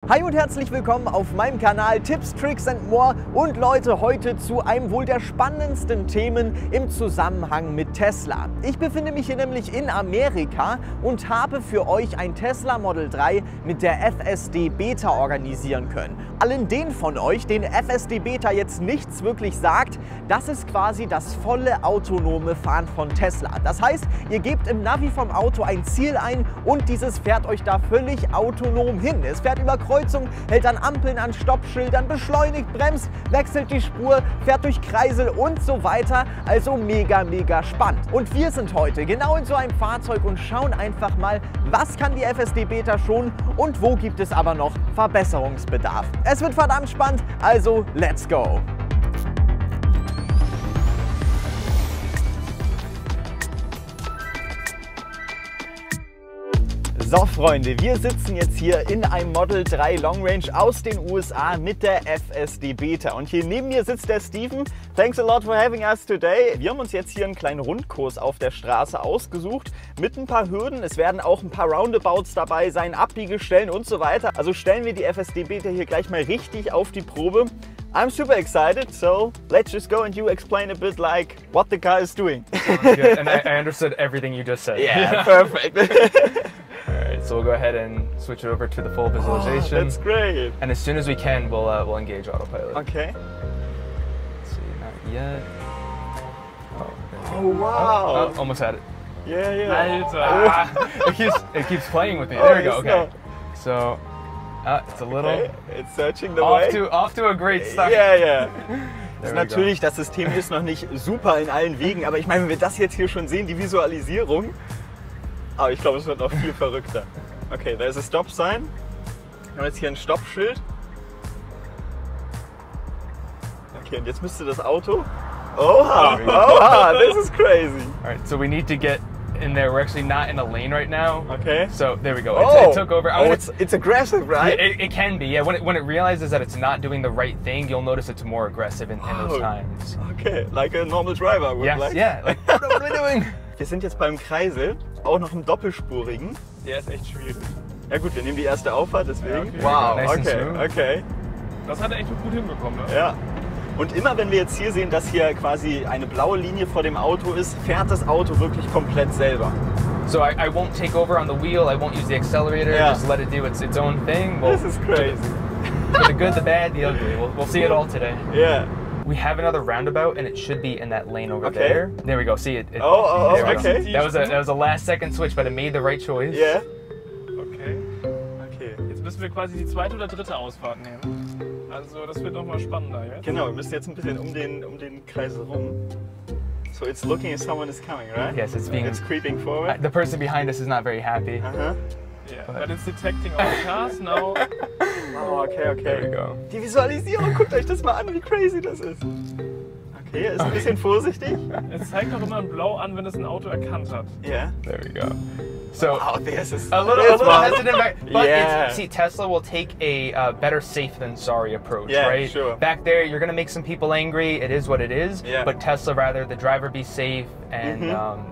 Hi und herzlich willkommen auf meinem Kanal Tipps, Tricks and More und Leute, heute zu einem wohl der spannendsten Themen im Zusammenhang mit Tesla. Ich befinde mich hier nämlich in Amerika und habe für euch ein Tesla Model 3 mit der FSD Beta organisieren können. Allen denen von euch, denen FSD Beta jetzt nichts wirklich sagt, das ist quasi das volle autonome Fahren von Tesla. Das heißt, ihr gebt im Navi vom Auto ein Ziel ein und dieses fährt euch da völlig autonom hin. Es fährt über Kreuzungen, hält an Ampeln, an Stoppschildern, beschleunigt, bremst, wechselt die Spur, fährt durch Kreisel und so weiter. Also mega spannend. Und wir sind heute genau in so einem Fahrzeug und schauen einfach mal, was kann die FSD Beta schon und wo gibt es aber noch Verbesserungsbedarf. Es wird verdammt spannend, also let's go! So Freunde, wir sitzen jetzt hier in einem Model 3 Long Range aus den USA mit der FSD Beta. Und hier neben mir sitzt der Steven. Thanks a lot for having us today. Wir haben uns jetzt hier einen kleinen Rundkurs auf der Straße ausgesucht mit ein paar Hürden. Es werden auch ein paar Roundabouts dabei sein, Abbiegestellen und so weiter. Also stellen wir die FSD Beta hier gleich mal richtig auf die Probe. I'm super excited, so let's just go and you explain a bit like what the car is doing. Good. And I understood everything you just said. Yeah, perfect. Alright, so we'll go ahead and switch it over to the full visualization. Oh, that's great. And as soon as we can, we'll engage autopilot. Okay. Let's see, not yet. Oh, Oh wow. oh, almost had it. Yeah. It keeps playing with me. There we go. Okay. So it's a little Okay. It's searching the way. off to a great start. Yeah. There we Natürlich, das System ist noch nicht super in allen Wegen, aber ich meine, wenn wir das jetzt hier schon sehen, die Visualisierung, aber ich glaube, es wird noch viel verrückter. Okay, da ist ein Stop Sign. Wir haben jetzt hier ein Stoppschild. Okay, und jetzt müsste das Auto. Oha, this is crazy. All right, so we need to get in there. We're actually not in a lane right now. Okay. So there we go. Oh, It took over. it's aggressive, right? Yeah, it can be. Yeah, when it realizes that it's not doing the right thing, you'll notice it's more aggressive in those times. Okay, like a normal driver would Yes, like. yeah. Like, what are we doing? Wir sind jetzt beim Kreisel, auch noch im doppelspurigen. Der ist echt schwierig. Ja gut, wir nehmen die erste Auffahrt, deswegen. Ja, Wow, nice and smooth. okay. Das hat er echt gut hinbekommen. Ne? Ja. Und immer wenn wir jetzt hier sehen, dass hier quasi eine blaue Linie vor dem Auto ist, fährt das Auto wirklich komplett selber. So I won't take over on the wheel. I won't use the accelerator. Yeah. Just let it do its own thing. This is crazy. For the good, the bad, the ugly. We'll see it all today. Yeah. We have another roundabout, and it should be in that lane over Okay. there. There we go. See it? There we go. Okay. That was a last second switch, but it made the right choice. Yeah. Okay. Jetzt müssen wir quasi die zweite oder dritte Ausfahrt nehmen. Also das wird nochmal spannender jetzt. Genau, wir müssen jetzt ein bisschen um den Kreisel rum. So it's looking as someone is coming, right? Yes, it's creeping forward. The person behind us is not very happy. Yeah, but it's detecting all cars now. Oh, okay. There we go. Die Visualisierung, guckt euch das mal an, wie crazy das ist. Okay, er ist ein bisschen vorsichtig. Es zeigt auch immer ein Blau an, wenn es ein Auto erkannt hat. Yeah. There we go. So Wow, this is a little hesitant, but Yeah. see, Tesla will take a better safe than sorry approach, Yeah, right? sure. Back there, you're gonna make some people angry. It is what it is. Yeah. But Tesla, rather the driver be safe, and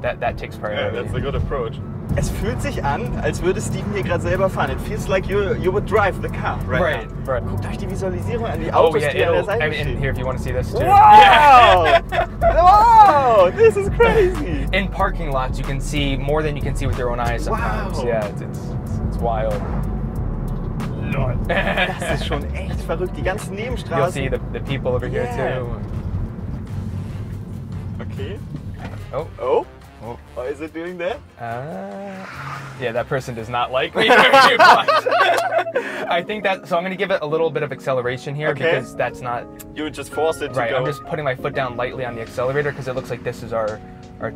that takes Yeah, priority. that's a good approach. Es fühlt sich an, als würde Steven hier gerade selber fahren. It feels like you would drive the car right now. Right. Guckt euch die Visualisierung an, die Oh Autos, yeah, die an der it'll. Seite I mean, stehen. here if you want to see this too. Wow! Wow! This is crazy! In parking lots, you can see more than you can see with your own eyes sometimes. Wow. Yeah, it's wild. Lol. Das ist schon echt verrückt. Die ganzen You'll Nebenstraßen. see the people over here Yeah. too. Okay. Oh. Oh. What is it doing there? Yeah, that person does not like me very much. I think that, so I'm going to give it a little bit of acceleration here because that's not You would just force it to right. go. I'm just putting my foot down lightly on the accelerator because it looks like this is our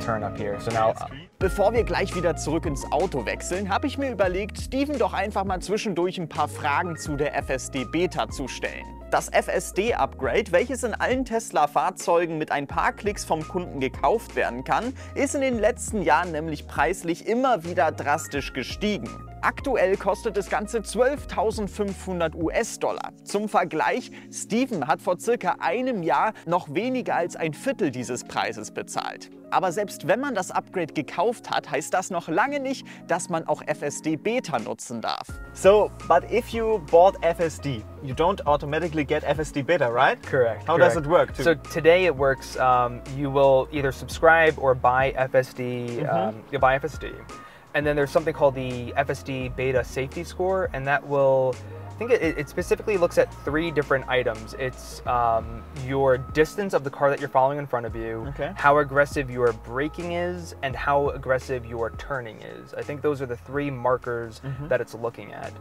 turn up here. So now, Bevor wir gleich wieder zurück ins Auto wechseln, habe ich mir überlegt, Steven doch einfach mal zwischendurch ein paar Fragen zu der FSD Beta zu stellen. Das FSD-Upgrade, welches in allen Tesla-Fahrzeugen mit ein paar Klicks vom Kunden gekauft werden kann, ist in den letzten Jahren nämlich preislich immer wieder drastisch gestiegen. Aktuell kostet das Ganze 12.500 US-Dollar. Zum Vergleich, Steven hat vor circa einem Jahr noch weniger als ein Viertel dieses Preises bezahlt. Aber selbst wenn man das Upgrade gekauft gekauft hat, heißt das noch lange nicht, dass man auch FSD Beta nutzen darf. So, but if you bought FSD, you don't automatically get FSD Beta, right? Correct. How does it work? So today it works, you will either subscribe or buy FSD, you buy FSD. And then there's something called the FSD Beta Safety Score, and that will, I think it specifically looks at 3 different items. It's your distance of the car that you're following in front of you, how aggressive your braking is, and how aggressive your turning is. I think those are the 3 markers that it's looking at.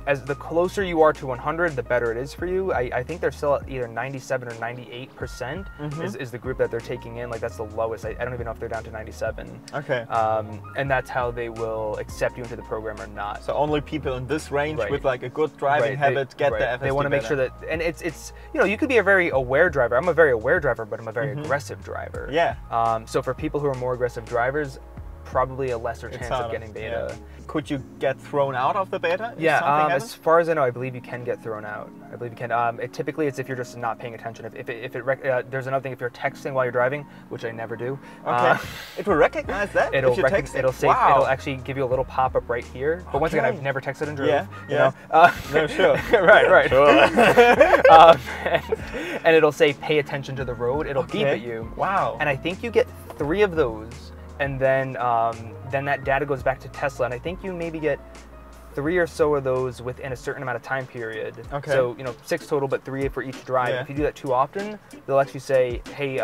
As the closer you are to 100, the better it is for you. I think they're still at either 97 or 98% is the group that they're taking in. Like that's the lowest. I don't even know if they're down to 97. Okay. And that's how they will accept you into the program or not. So only people in this range with like a good driving habit get the FSD They want to make Beta. sure that, and it's you know, you could be a very aware driver. I'm a very aware driver, but I'm a very aggressive driver. Yeah. So for people who are more aggressive drivers, probably a lesser chance of getting beta. Yeah. Could you get thrown out of the beta? Yeah, as far as I know, I believe you can get thrown out. I believe you can. Typically, it's if you're just not paying attention. There's another thing, if you're texting while you're driving, which I never do. Okay. It will recognize that. It'll if you're texting. It'll say, it'll actually give you a little pop-up right here. But once again, I've never texted and drove. Yeah. You know? No, sure. right. Sure. And it'll say, pay attention to the road. It'll beep at you. Wow. And I think you get 3 of those. And then that data goes back to Tesla, and I think you maybe get 3 or so of those within a certain amount of time period. Okay. So, you know, 6 total, but 3 for each drive. Yeah. If you do that too often, they'll actually say, hey,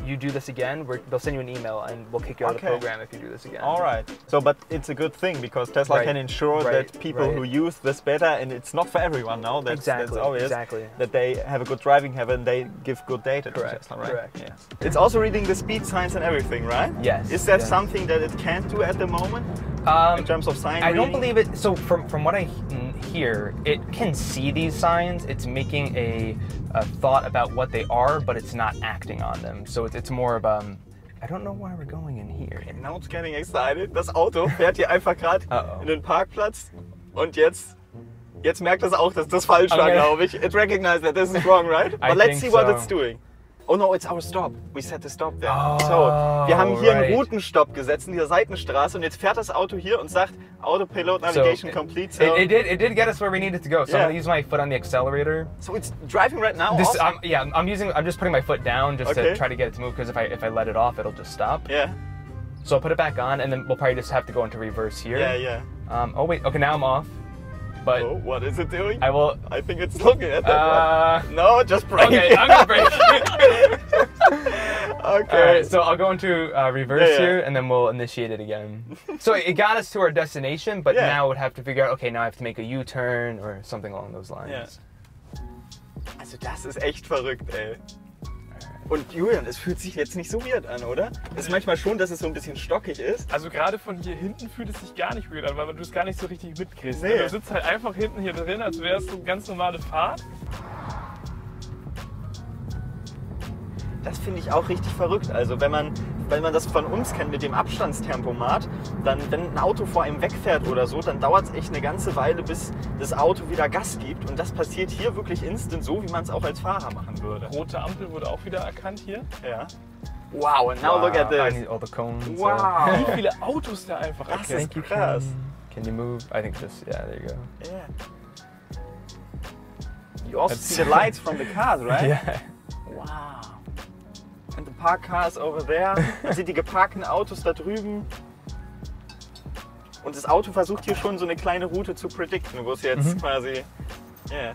you do this again, they'll send you an email and we'll kick you out of the program if you do this again. All right. So, but it's a good thing because Tesla can ensure that people who use this beta, and it's not for everyone now, that's obvious, that they have a good driving habit and they give good data to Tesla, right? Correct. Yeah. It's also reading the speed signs and everything, right? Yes. Is that something that it can't do at the moment? In terms of sign I don't reading? believe it. So from what I hear, it can see these signs. It's making a thought about what they are, but it's not acting on them. So it's more of I don't know why we're going in here. Now it's getting excited. Das Auto fährt hier einfach gerade in den Parkplatz und jetzt merkt es auch, dass das falsch war, glaube ich. It recognized that this is wrong, right? But let's see what it's doing. Oh no, it's our stop. We set the stop there. So, wir haben hier einen Routenstopp gesetzt in dieser Seitenstraße und jetzt fährt das Auto hier und sagt Autopilot Navigation complete. So it did get us where we needed to go. So I'm gonna use my foot on the accelerator. So it's driving right now. I'm just putting my foot down just to try to get it to move, because if I let it off, it'll just stop. Yeah. So I'll put it back on, and then we'll probably just have to go into reverse here. Yeah. Oh wait, okay, now I'm off. But what is it doing? I think it's looking at that one. No, just brake. Okay, I'm gonna brake. Okay. Alright, so I'll go into reverse here, and then we'll initiate it again. So it got us to our destination, but now we'd have to figure out, okay, now I have to make a U-turn or something along those lines. Yeah. Also das ist echt verrückt, ey. Und Julian, es fühlt sich jetzt nicht so weird an, oder? Es ist manchmal schon, dass es so ein bisschen stockig ist. Also gerade von hier hinten fühlt es sich gar nicht weird an, weil du es gar nicht so richtig mitkriegst. Nee. Du sitzt halt einfach hinten hier drin, als wäre es so eine ganz normale Fahrt. Das finde ich auch richtig verrückt. Also wenn man das von uns kennt mit dem Abstandstempomat, dann wenn ein Auto vor einem wegfährt oder so, dann dauert es echt eine ganze Weile, bis das Auto wieder Gas gibt. Und das passiert hier wirklich instant, so wie man es auch als Fahrer machen würde. Rote Ampel wurde auch wieder erkannt hier. Ja. Wow, and now look at I this. need all the cones. Wow. Wie viele Autos da einfach Das erkennt. ist krass. Can you move? I think just, there you go. Yeah. You also see the lights from the cars, right? Yeah. Wow. And the parked cars over there. Man sieht die geparkten Autos da drüben. Und das Auto versucht hier schon so eine kleine Route zu predikten, wo es jetzt quasi... Yeah.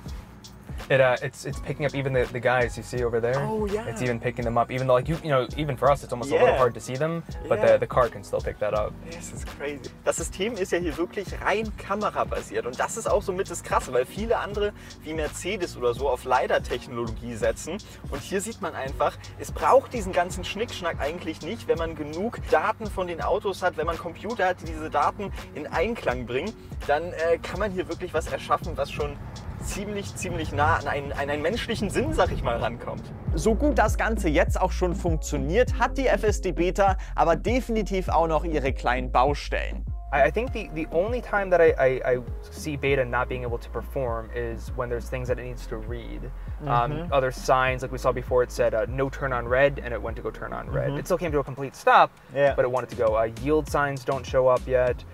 It's picking up even the guys you see over there. Oh yeah. It's even picking them up, even though like you know even for us it's almost a little hard to see them, but the car can still pick that up. Das ist crazy. Das System ist ja hier wirklich rein kamerabasiert und das ist auch so mit das Krasse, weil viele andere wie Mercedes oder so auf LiDAR-Technologie setzen und hier sieht man einfach, es braucht diesen ganzen Schnickschnack eigentlich nicht, wenn man genug Daten von den Autos hat, wenn man Computer hat, die diese Daten in Einklang bringen, dann kann man hier wirklich was erschaffen, was schon ziemlich nah an einen menschlichen Sinn, sag ich mal, rankommt. So gut das Ganze jetzt auch schon funktioniert, hat die FSD Beta aber definitiv auch noch ihre kleinen Baustellen. I think the only time that I see beta not being able to perform is when there's things that it needs to read. Other signs, like we saw before, it said no turn on red, and it went to go turn on red. It still came to a complete stop, but it wanted to go. Yield signs don't show up yet.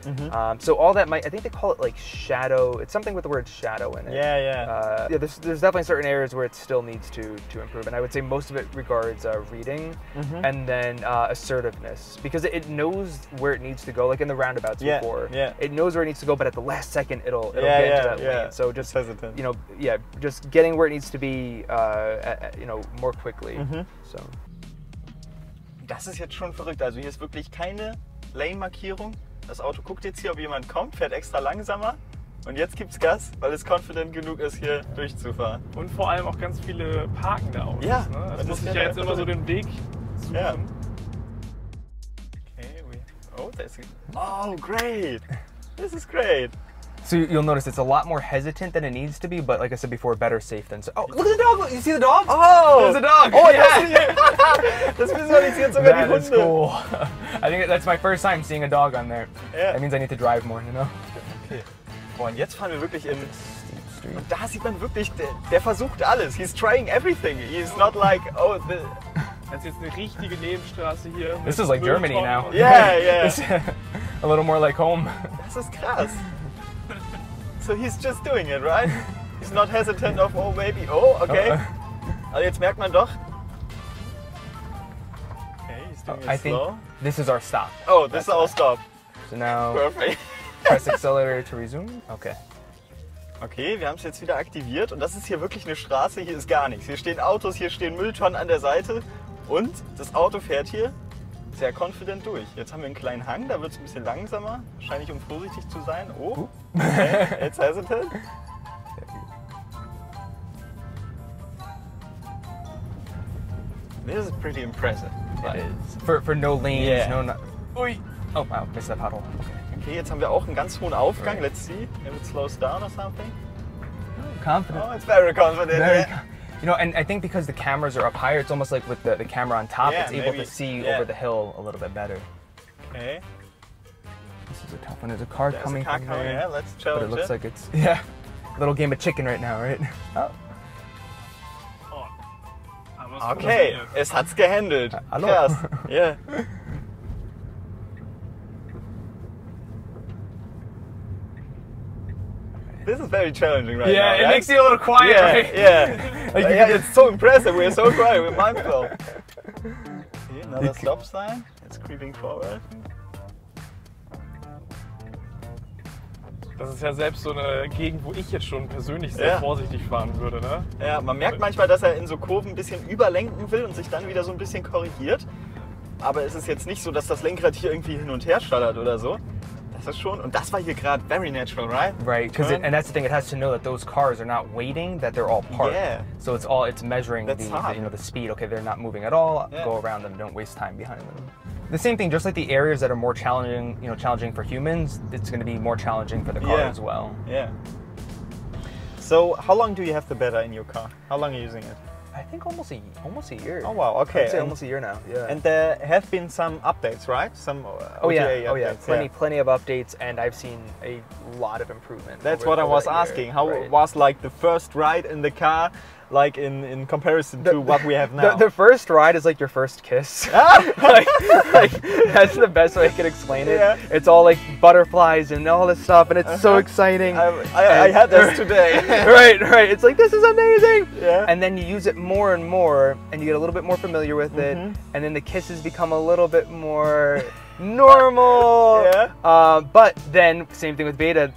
So all that might, I think they call it like shadow. It's something with the word shadow in it. Yeah, there's definitely certain areas where it still needs to improve, and I would say most of it regards reading and then assertiveness, because it knows where it needs to go, like in the roundabouts before. It knows where it needs to go, but at the last second it'll get into that lane. So just hesitant. Just getting where it needs to be, more quickly. So. Das ist jetzt schon verrückt. Also hier ist wirklich keine Lane-Markierung. Das Auto guckt jetzt hier, ob jemand kommt, fährt extra langsamer. Und jetzt gibt's Gas, weil es confident genug ist, hier durchzufahren. Und vor allem auch ganz viele parkende Autos. Ja, ne? Also muss ich ja jetzt immer so den Weg suchen. Ja. Okay, oh, great! This is great! So you'll notice it's a lot more hesitant than it needs to be, but like I said before, better safe than sorry. Oh, look at the dog! You see the dog? Oh! There's a dog! Oh, yeah! Das visualisiert sogar die Hunde. That is cool. I think that's my first time seeing a dog on there. Yeah. That means I need to drive more, you know? Okay. Boah, und jetzt fahren wir wirklich in... Und da sieht man wirklich, der versucht alles. He's trying everything. He's not like, oh... Das ist jetzt eine richtige Nebenstraße hier. This is like Germany now. Yeah. A little more like home. Das ist krass. So he's just doing it, right? He's not hesitant of, oh maybe, oh, okay. Also jetzt merkt man doch. Okay, he's doing it slow. Think this is our stop. Oh, this is our stop. So now, perfect. Press accelerator to resume. Okay. Okay, wir haben es jetzt wieder aktiviert und das ist hier wirklich eine Straße, hier ist gar nichts. Hier stehen Autos, hier stehen Mülltonnen an der Seite und das Auto fährt hier sehr confident durch. Jetzt haben wir einen kleinen Hang, da wird es ein bisschen langsamer, wahrscheinlich um vorsichtig zu sein. Oh, okay, jetzt hesitant. This is pretty impressive. It is. For no lanes, no... Ui. Oh wow, missed that puddle. Okay, jetzt haben wir auch einen ganz hohen Aufgang. Let's see if it slows down or something. Confident. Oh, it's very confident. You know, and I think because the cameras are up higher, it's almost like with the camera on top, it's able to see over the hill a little bit better. Okay. This is a tough one. There's a car coming from there. Yeah, let's challenge it. But it looks like it's, a little game of chicken right now, right? Oh. Okay, es hat's gehandelt. Hallo. Krass. Yeah. This is very challenging right now. Yeah, it makes you a little quiet, yeah, right? Yeah. Like it's so impressive. We're so quiet. We're mindful. Okay, another stop sign. It's creeping forward. Das ist ja selbst so eine Gegend, wo ich jetzt schon persönlich sehr vorsichtig fahren würde, ne? Ja, man merkt manchmal, dass er in so Kurven ein bisschen überlenken will und sich dann wieder so ein bisschen korrigiert. Aber es ist jetzt nicht so, dass das Lenkrad hier irgendwie hin und her schallert oder so. Das ist schon, und das war hier gerade very natural, right? Right, because and that's the thing, it has to know that those cars are not waiting, that they're all parked. Yeah. So it's measuring the speed. Okay, they're not moving at all. Go around them, don't waste time behind them. The same thing, just like the areas that are more challenging, challenging for humans, it's going to be more challenging for the car as well. Yeah. So, how long do you have the beta in your car? How long are you using it? I think almost a year. Oh wow, okay. I'd say almost a year now. Yeah. And there have been some updates, right? Some OTA updates. Plenty of updates, and I've seen a lot of improvement. That's what I was asking. How was like the first ride in the car, like in comparison to what we have now? The first ride is like your first kiss. like that's the best way I can explain it. Yeah. It's all like butterflies and all this stuff, and it's so exciting. I had this today. right. It's like, this is amazing. Yeah. And then you use it more and more, and you get a little bit more familiar with it, and then the kisses become a little bit more normal. But then same thing with beta.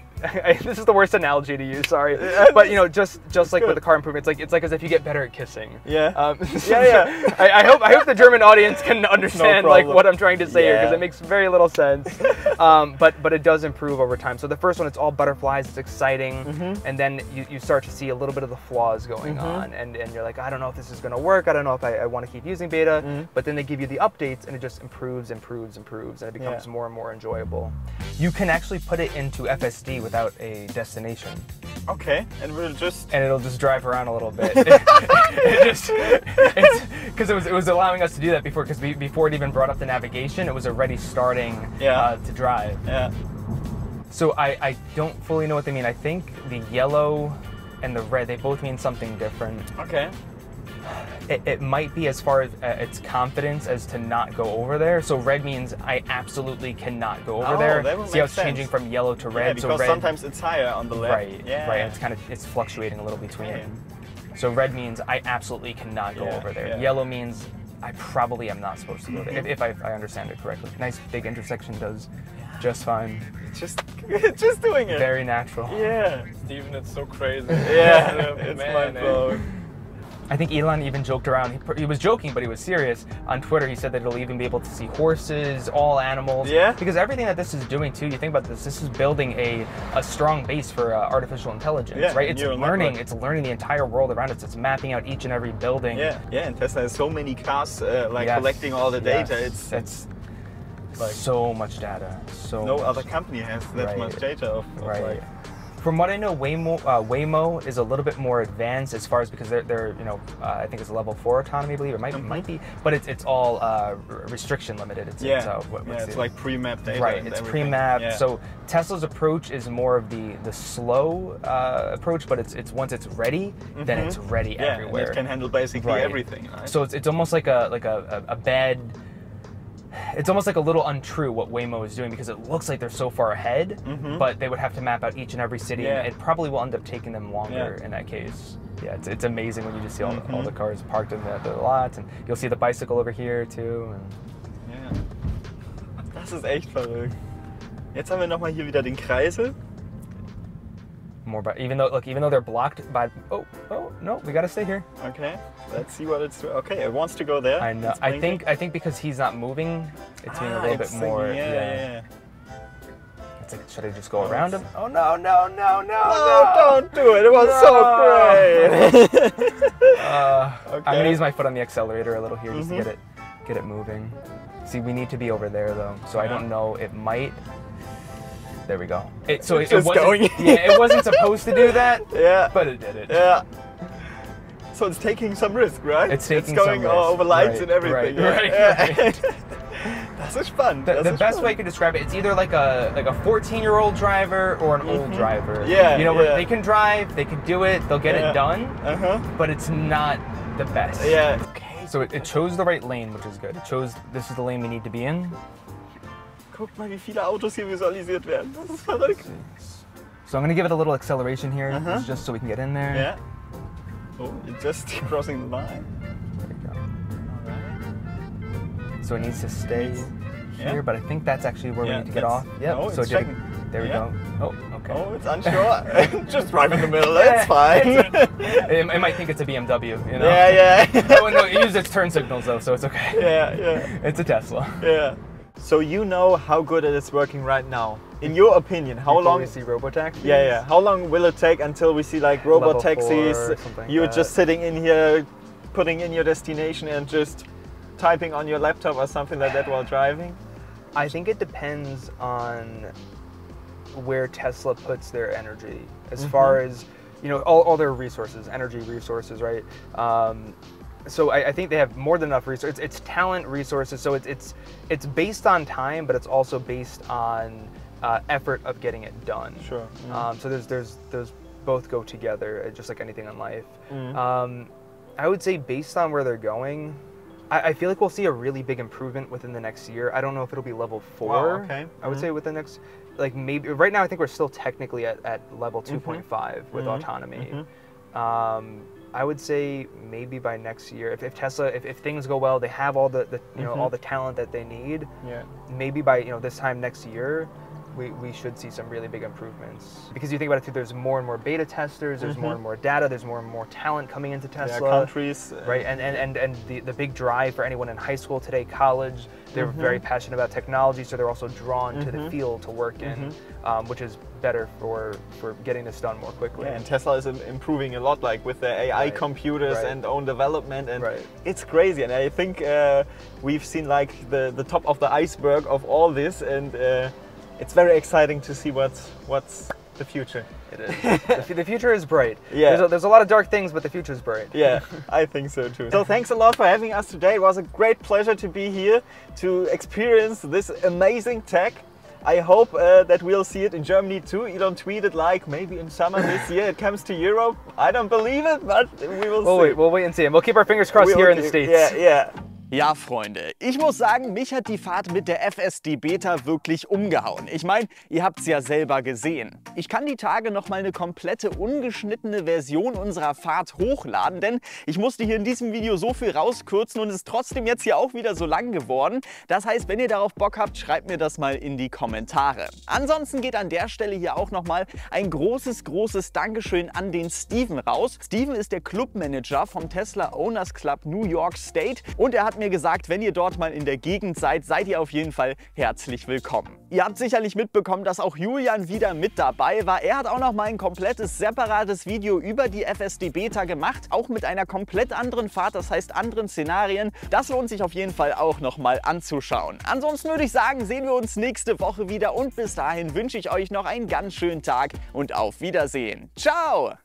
This is the worst analogy to use, sorry. But just like with the car improvement, it's like as if you get better at kissing. I hope the German audience can understand like what I'm trying to say here, because it makes very little sense. But it does improve over time. So the first one, it's all butterflies, it's exciting, and then you start to see a little bit of the flaws going on, and you're like, I don't know if this is going to work. I don't know if I want to keep using beta. But then they give you the updates, and it just improves, and it becomes more and more enjoyable. You can actually put it into FSD without a destination. Okay, and it'll just drive around a little bit. Because it was allowing us to do that before, because before it even brought up the navigation, it was already starting to drive. Yeah. So I don't fully know what they mean. I think the yellow and the red, they both mean something different. Okay. It might be as far as its confidence as to not go over there. So red means I absolutely cannot go over there. That would See how make it's changing sense. from yellow to red. Yeah, because so red, sometimes it's higher on the left. Right, Yeah. right. And it's fluctuating a little between. Okay. So red means I absolutely cannot go Yeah, over there. yeah. Yellow means I probably am not supposed to go there, if I understand it correctly. Nice big intersection does just fine. Just doing it. Very natural. Yeah. Steven, it's so crazy. Yeah, it's Man, mind-blowing. I think Elon even joked around. He was joking, but he was serious. On Twitter, he said that it'll even be able to see horses, all animals. Yeah. Because everything that this is doing, too, you think about this is building a strong base for artificial intelligence, Yeah, right? It's neural learning. network. It's learning the entire world around it. It's mapping out each and every building. Yeah, and Tesla has so many cars Yes, collecting all the data. yes. It's like so much data. So no much. other company has that Right. much data of Right. like, From what I know, Waymo is a little bit more advanced as far as because they're I think it's level 4 autonomy, I believe it might be, but it's all restriction limited. It's it's like pre-mapped data. right. and It's everything. pre-mapped. Yeah. So Tesla's approach is more of the slow approach, but it's once it's ready, then it's ready yeah, everywhere. and it can handle basically Right. everything. Right? So it's almost like a bad. It's almost like a little untrue what Waymo is doing because it looks like they're so far ahead, but they would have to map out each and every city, Yeah. and it probably will end up taking them longer Yeah. in that case. Yeah, it's amazing when you just see all the cars parked in the lots, and you'll see the bicycle over here too. And Ja. Das ist echt verrückt. Jetzt haben wir nochmal hier wieder den Kreisel. more, but even though they're blocked by oh no, we gotta stay here. Okay, let's see what it's doing. Okay, it wants to go there. I know. It's blinking. I think because he's not moving, it's being a little bit it's more. thinking, yeah. It's like, should I just go around him? Oh no! No, don't do it. It was so great. I'm gonna use my foot on the accelerator a little here just to get it moving. See, we need to be over there though, so I don't know. It might. There we go. It just wasn't, going. Yeah, it wasn't supposed to do that. Yeah. But it did it. Yeah. So it's taking some risk, right? It's taking going some risk. over lights Right, and everything. right, yeah. right. Das ist spannend. The best way I could describe it, it's either like a 14-year-old driver or an old driver. Yeah, where yeah. they can drive, they can do it, they'll get it done, but it's not the best. Yeah. Okay. So it chose the right lane, which is good. It chose this is the lane we need to be in. Guck mal, wie viele Autos hier visualisiert werden. Das ist verrückt. So I'm gonna give it a little acceleration here, this is just so we can get in there. Yeah. Oh, you're just crossing the line. There we go. Alright. So it needs to stay Yeah. here, but I think that's actually where we Yeah, need to get that's- off. Yep. no, so it's it did checking. there we Yeah. go. Oh, okay. Oh, it's unsure. Just drive in the middle, it's fine. It might think it's a BMW, you know? Yeah. Oh, no, it uses its turn signals though, so it's okay. Yeah. It's a Tesla. Yeah. So you know how good it is working right now. In your opinion, how Before long? we see robotaxis? Yeah. How long will it take until we see like Level robot taxis? 4 or something like You're that. just sitting in here, putting in your destination and just typing on your laptop or something like that while driving. I think it depends on where Tesla puts their energy, as far as all their resources, energy resources, right? So I think they have more than enough resources. It's talent resources, so it's based on time, but it's also based on effort of getting it done. Sure. So those both go together, just like anything in life. I would say based on where they're going, I feel like we'll see a really big improvement within the next year. I don't know if it'll be level 4. Wow, okay. I would say within the next, like maybe right now I think we're still technically at level 2.5 with autonomy. I would say maybe by next year, if Tesla, if things go well, they have all the all the talent that they need. Yeah. Maybe by this time next year, we should see some really big improvements. Because you think about it too, there's more and more beta testers, there's more and more data, there's more and more talent coming into Tesla. Countries. Right, and the big drive for anyone in high school today, college, they're very passionate about technology, so they're also drawn to the field to work in, which is better for getting this done more quickly. Yeah, and Tesla is improving a lot, like with the AI computers and own development, and it's crazy. And I think we've seen like the top of the iceberg of all this, and it's very exciting to see what's the future. It is. The future is bright. Yeah. There's a lot of dark things, but the future is bright. Yeah, I think so too. So thanks a lot for having us today. It was a great pleasure to be here to experience this amazing tech. I hope that we'll see it in Germany too. Elon tweeted like maybe in summer this year it comes to Europe. I don't believe it, but we will see. We'll wait and see. And we'll keep our fingers crossed here in the States. Yeah. Ja, Freunde, ich muss sagen, mich hat die Fahrt mit der FSD Beta wirklich umgehauen. Ich meine, ihr habt es ja selber gesehen. Ich kann die Tage noch mal eine komplette ungeschnittene Version unserer Fahrt hochladen, denn ich musste hier in diesem Video so viel rauskürzen und es ist trotzdem jetzt hier auch wieder so lang geworden. Das heißt, wenn ihr darauf Bock habt, schreibt mir das mal in die Kommentare. Ansonsten geht an der Stelle hier auch noch mal ein großes Dankeschön an den Steven raus. Steven ist der Clubmanager vom Tesla Owners Club New York State und er hat mir gesagt, wenn ihr dort mal in der Gegend seid, seid ihr auf jeden Fall herzlich willkommen. Ihr habt sicherlich mitbekommen, dass auch Julian wieder mit dabei war. Er hat auch noch mal ein komplettes separates Video über die FSD Beta gemacht, auch mit einer komplett anderen Fahrt, das heißt anderen Szenarien. Das lohnt sich auf jeden Fall auch noch mal anzuschauen. Ansonsten würde ich sagen, sehen wir uns nächste Woche wieder und bis dahin wünsche ich euch noch einen ganz schönen Tag und auf Wiedersehen. Ciao!